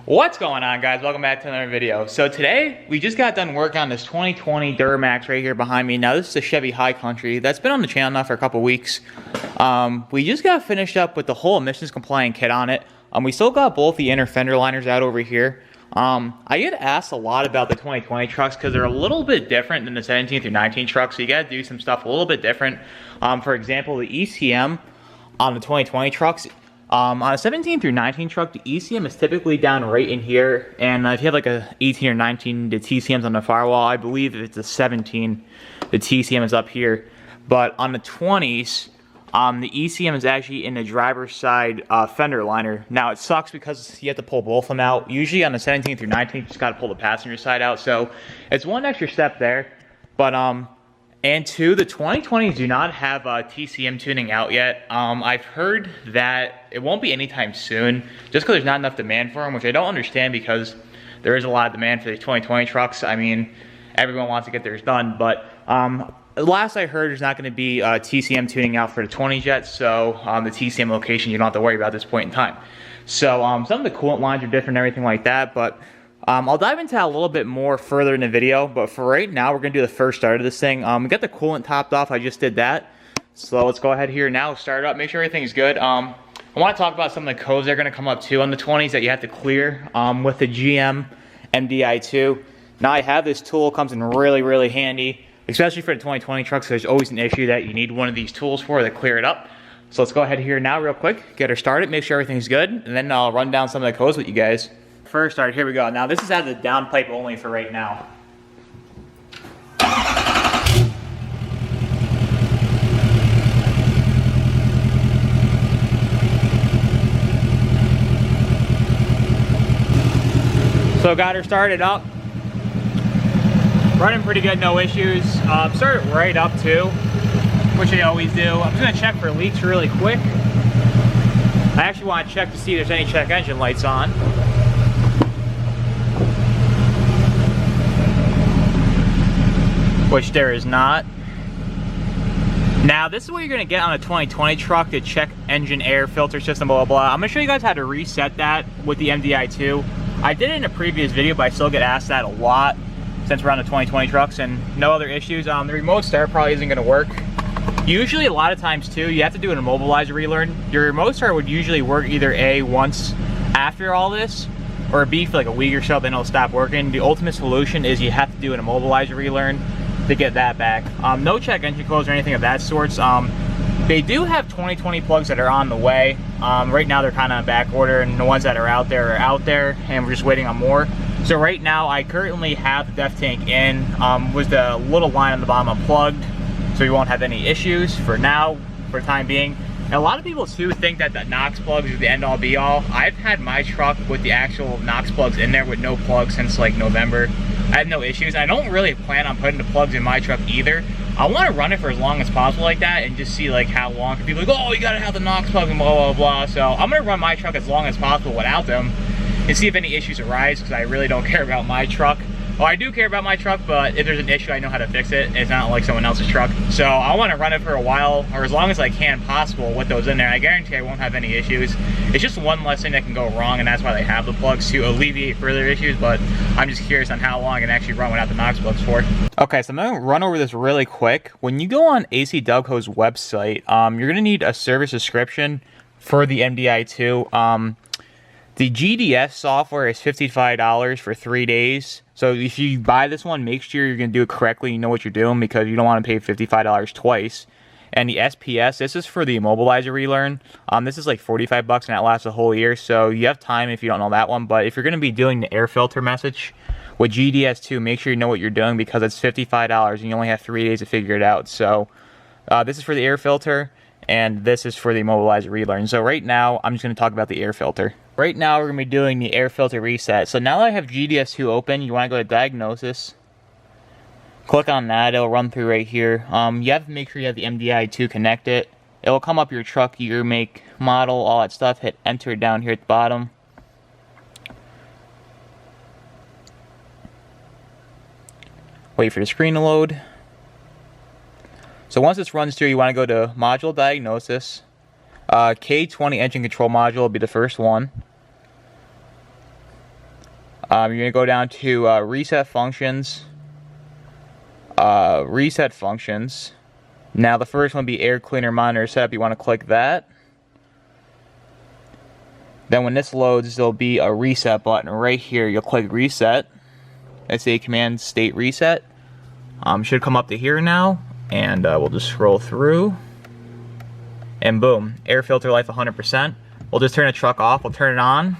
What's going on, guys? Welcome back to another video. So today we just got done working on this 2020 Duramax right here behind me. Now this is a Chevy High Country that's been on the channel now for a couple weeks. We just got finished up with the whole emissions compliant kit on it. We still got both the inner fender liners out over here. I get asked a lot about the 2020 trucks because they're a little bit different than the 17 through 19 trucks, so you got to do some stuff a little bit different. For example, the ECM on the 2020 trucks, on a 17 through 19 truck, the ECM is typically down right in here, and if you have like a 18 or 19, the TCM's on the firewall. I believe if it's a 17, the TCM is up here. But on the 20s, the ECM is actually in the driver's side fender liner. Now it sucks because you have to pull both of them out. Usually on the 17 through 19, you just got to pull the passenger side out. So it's one extra step there. But and two, the 2020s do not have TCM tuning out yet. I've heard that it won't be anytime soon, just because there's not enough demand for them, which I don't understand because there is a lot of demand for the 2020 trucks. I mean, everyone wants to get theirs done, but last I heard, there's not going to be TCM tuning out for the 20s yet, so the TCM location you don't have to worry about at this point in time. So some of the coolant lines are different and everything like that, but I'll dive into that a little bit more further in the video, but for right now, we're going to do the first start of this thing. We got the coolant topped off. I just did that. So let's go ahead here now, start it up, make sure everything's good. I want to talk about some of the codes that are going to come up too on the 20s that you have to clear with the GM MDI2. Now I have this tool, comes in really handy, especially for the 2020 trucks. There's always an issue that you need one of these tools for to clear it up. So let's go ahead here now real quick, get her started, make sure everything's good, and then I'll run down some of the codes with you guys. First start, here we go. Now this is out of the downpipe only for right now. So got her started up. Running pretty good, no issues. Started right up too, which I always do. I'm just gonna check for leaks really quick. I actually want to check to see if there's any check engine lights on. Which there is not. Now this is what you're gonna get on a 2020 truck to check engine air filter system, blah blah blah. I'm gonna show you guys how to reset that with the MDI2. I did it in a previous video, but I still get asked that a lot since we're on the 2020 trucks, and no other issues. The remote start probably isn't gonna work. Usually a lot of times too, you have to do an Immobilizer relearn. Your remote start would usually work either A, once after all this, or B, for like a week or so, then it'll stop working. The ultimate solution is you have to do an Immobilizer relearn to get that back. No check engine codes or anything of that sorts. They do have 2020 plugs that are on the way. Right now they're kind of back order, and the ones that are out there, and we're just waiting on more. So right now I currently have the def tank in, with the little line on the bottom unplugged, so we won't have any issues for now, for the time being. And a lot of people too think that the NOx plugs are the end all be all. I've had my truck with the actual NOx plugs in there with no plugs since like November. I had no issues. I don't really plan on putting the plugs in my truck either. I want to run it for as long as possible like that and just see like how long. People are like, oh, you gotta have the NOx plug and blah blah blah. So I'm gonna run my truck as long as possible without them and see if any issues arise, because I really don't care about my truck. Well, I do care about my truck, but if there's an issue, I know how to fix it. It's not like someone else's truck. So I want to run it for a while, or as long as I can possible with those in there. I guarantee I won't have any issues. It's just one less thing that can go wrong, and that's why they have the plugs, to alleviate further issues, but I'm just curious on how long I can actually run without the NOx plugs for. Okay, so I'm going to run over this really quick. When you go on AC Delco's website, you're going to need a service description for the MDI2. The GDS software is $55 for 3 days. So if you buy this one, make sure you're going to do it correctly. You know what you're doing, because you don't want to pay $55 twice. And the SPS, this is for the Immobilizer relearn. This is like 45 bucks, and that lasts a whole year. So you have time if you don't know that one. But if you're going to be doing the air filter message with GDS2, make sure you know what you're doing, because it's $55 and you only have 3 days to figure it out. So this is for the air filter, and this is for the Immobilizer relearn. So right now, I'm just going to talk about the air filter. Right now, we're going to be doing the air filter reset. So now that I have GDS2 open, you want to go to Diagnosis. Click on that. It'll run through right here. You have to make sure you have the MDI2 connected. It will come up your truck, year, make, model, all that stuff. Hit Enter down here at the bottom. Wait for the screen to load. So once this runs through, you want to go to Module Diagnosis. K20 engine control module will be the first one. You're going to go down to reset functions. Reset functions. Now the first one will be air cleaner monitor setup. You want to click that. Then when this loads, there'll be a reset button right here. You'll click reset. That's a command state reset. Should come up to here now, and we'll just scroll through. And boom, air filter life 100%. We'll just turn the truck off. We'll turn it on.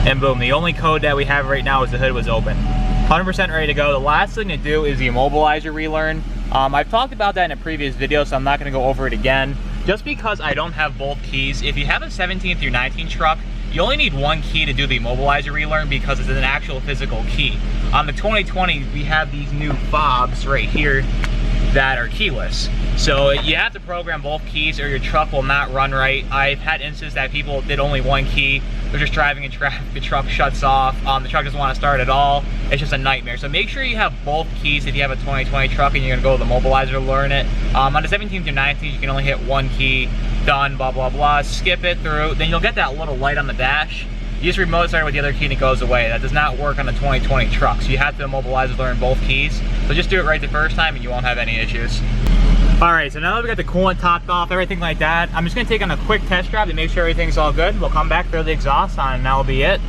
And boom, the only code that we have right now is the hood was open. 100% ready to go. The last thing to do is the Immobilizer relearn. I've talked about that in a previous video, so I'm not going to go over it again. Just because I don't have both keys, if you have a 17 through 19 truck, you only need one key to do the Immobilizer relearn because it's an actual physical key. On the 2020, we have these new fobs right here that are keyless. So you have to program both keys or your truck will not run right. I've had instances that people did only one key. They're just driving in traffic, the truck shuts off, the truck doesn't want to start at all. It's just a nightmare. So make sure you have both keys if you have a 2020 truck and you're gonna go to the Immobilizer to learn it. On the 17 through 19, you can only hit one key, done, blah, blah, blah. Skip it through, then you'll get that little light on the dash. You just remote start with the other key and it goes away. That does not work on the 2020 truck. So you have to Immobilizer learn both keys. So just do it right the first time and you won't have any issues. All right, so now that we got the coolant topped off, everything like that, I'm just gonna take on a quick test drive to make sure everything's all good. We'll come back, throw the exhaust on, and that'll be it.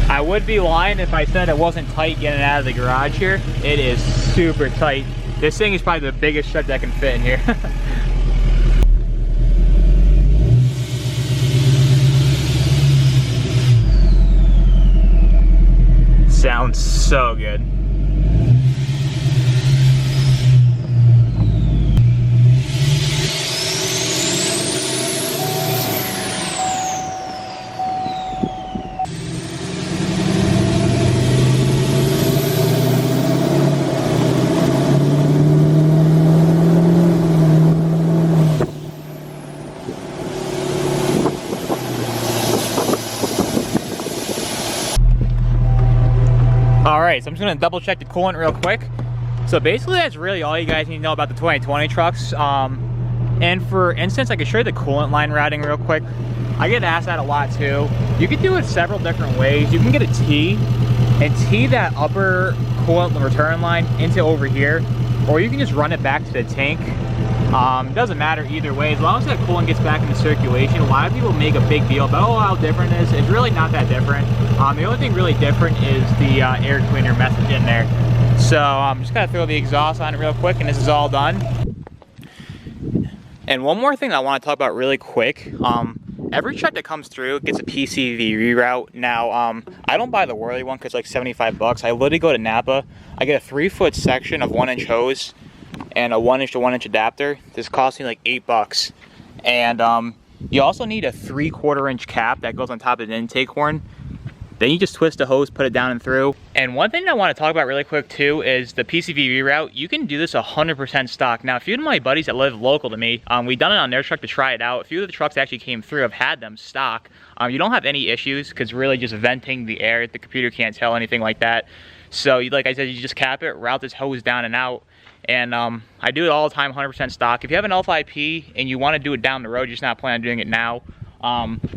I would be lying if I said it wasn't tight getting out of the garage here. It is super tight. This thing is probably the biggest shed that can fit in here. Sounds so good. Alright, so I'm just going to double check the coolant real quick. So basically that's really all you guys need to know about the 2020 trucks. And for instance, I can show you the coolant line routing real quick. I get asked that a lot too. You can do it several different ways. You can get a T and T that upper coolant return line into over here, or you can just run it back to the tank. It doesn't matter either way, as long as that coolant gets back into circulation. A lot of people make a big deal about, oh, how different it is. It's really not that different. The only thing really different is the air cleaner message in there. So I'm just gonna throw the exhaust on it real quick and this is all done. And one more thing I want to talk about really quick. Every truck that comes through gets a PCV reroute. Now, I don't buy the Whirly one because it's like 75 bucks. I literally go to Napa. I get a 3-foot section of 1-inch hose and a 1-inch to 1-inch adapter. This costs me like 8 bucks. And you also need a 3/4 inch cap that goes on top of the intake horn. Then you just twist the hose, put it down and through. And one thing I want to talk about really quick too is the PCV reroute. You can do this 100% stock. Now, a few of my buddies that live local to me, we've done it on their truck to try it out. A few of the trucks that actually came through have had them stock. You don't have any issues because really just venting the air. The computer can't tell anything like that. So like I said, you just cap it, route this hose down and out. And I do it all the time, 100% stock. If you have an L5P and you want to do it down the road, you're just not planning on doing it now.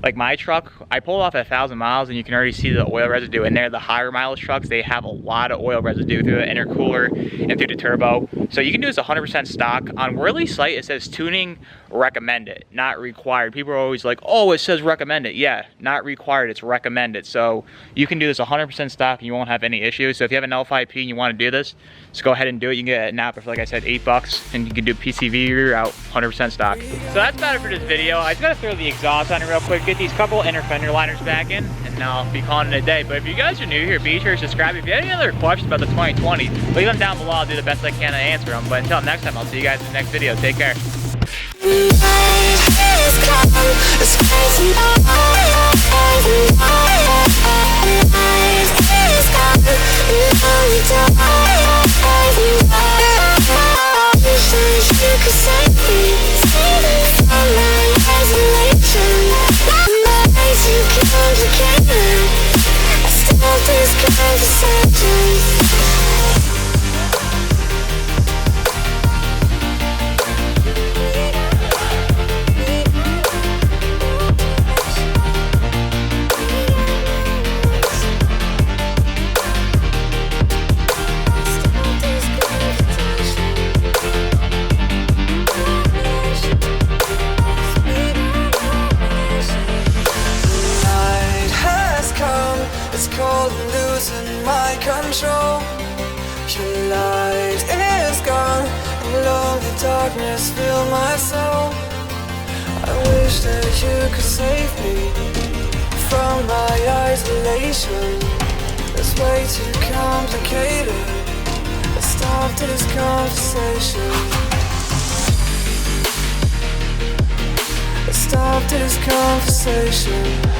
Like my truck, I pulled off at 1,000 miles and you can already see the oil residue in there. The higher mileage trucks, they have a lot of oil residue through the intercooler and through the turbo. So you can do this 100% stock. On Whirly's site, it says tuning recommended, not required. People are always like, oh, it says recommended. Yeah, not required, it's recommended. So you can do this 100% stock and you won't have any issues. So if you have an L5P and you want to do this, just go ahead and do it. You can get it at Napa for, like I said, 8 bucks, and you can do PCV reroute 100% stock. So that's about it for this video. I just gotta throw the exhaust on it real quick, get these couple inner fender liners back in, and now I'll be calling it a day. But if you guys are new here, be sure to subscribe. If you have any other questions about the 2020, leave them down below. I'll do the best I can to answer them. But until next time, I'll see you guys in the next video. Take care. darkness fill my soul. I wish that you could save me from my isolation. It's way too complicated. Let's stop this conversation. Let's stop this conversation.